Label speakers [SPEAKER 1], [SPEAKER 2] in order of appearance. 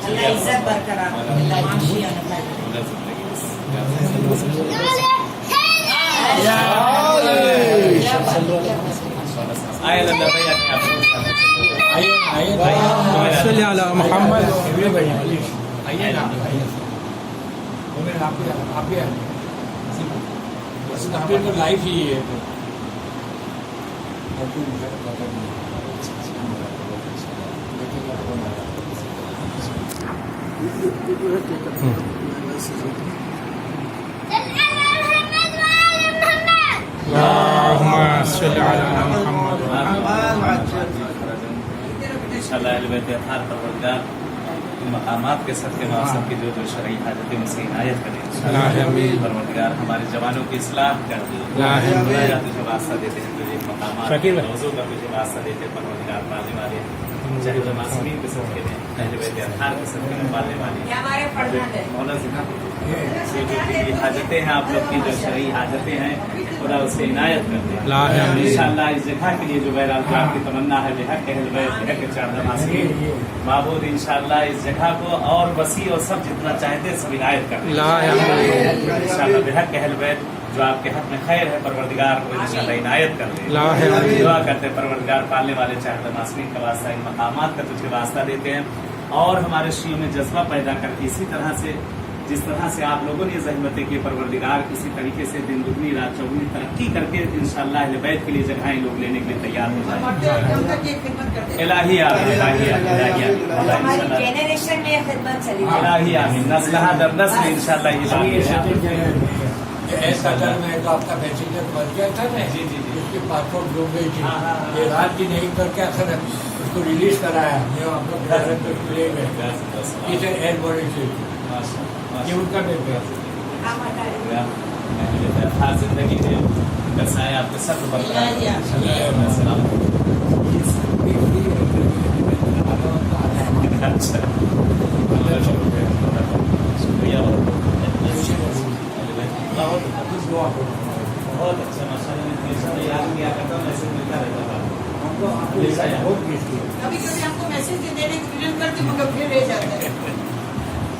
[SPEAKER 1] اللہ عزت برقرار
[SPEAKER 2] صلی علی محمد.
[SPEAKER 3] لائف ہی ہے.
[SPEAKER 2] اللهم صل علی محمد.
[SPEAKER 4] انشاءاللہ اہل بیت اطہار پروردگار ان مقامات کے صدقے میں سب کی جو جو شرعی حاجتیں ان سے عنایت کریں انشاءاللہ. پروردگار ہمارے جوانوں کی اصلاح کر دے. خدا تجھے واسطہ دیتے ہیں تجھے مقامات موضوع کا تجھے واسطہ دیتے ہیں پروردگار پالنے والے چاہے وہ معصومین کے صدقے میں اہل بیت اطہار کے صدقے میں پالنے والے مولا جو جو حاجتیں ہیں آپ لوگ کی جو شرعی حاجتیں ہیں خدا اس سے عنایت کر دے. انشاءاللہ اس جگہ کے لیے جو بہرحال جو آپ کی تمنا ہے بحق اہل بیت بحق چار معصومین معبود انشاءاللہ اس جگہ کو اور وسیع اور سب جتنا چاہتے سب عنایت کر دے انشاءاللہ بحق اہل بیت جو آپ کے حق میں خیر ہے پروردگار کو انشاءاللہ عنایت کر دے. دعا کرتے پروردگار پالنے والے چاہتے معصومین کا واسطہ ان مقامات کا تجھے واسطہ دیتے ہیں اور ہمارے شیعوں میں جذبہ پیدا کر کے اسی طرح سے جس طرح سے آپ لوگوں نے زحمتیں کی پروردگار کسی طریقے سے دن دگنی رات چوگنی ترقی کر کے انشاءاللہ اہل بیت کے لیے جگہیں لوگ لینے کے لیے تیار ہو جائیں. الہی آمین الہی آمین الہی آمین نسلہ در نسل انشاءاللہ یہ
[SPEAKER 3] ایسا گھر میں تو آپ کا پیسنجر بچ گیا تھا نا.
[SPEAKER 4] جی جی جی
[SPEAKER 3] اس کی پاسپورٹ ڈوب گئی تھی. یہ رات کی نہیں کر کے اکثر اس کو ریلیز کرایا. ہم لوگ لے گئے اسے ایئر باڈی سے. یہ ان کا
[SPEAKER 4] ہر زندگی میں بسائے آپ کے سب برقرار بہت اچھا ماشاء اللہ یاد کیا کرتا ہوں میسج ملتا رہتا تھا.
[SPEAKER 1] کبھی کبھی ہم کو میسج دینے کی کرتے مگر پھر رہ جاتا ہے.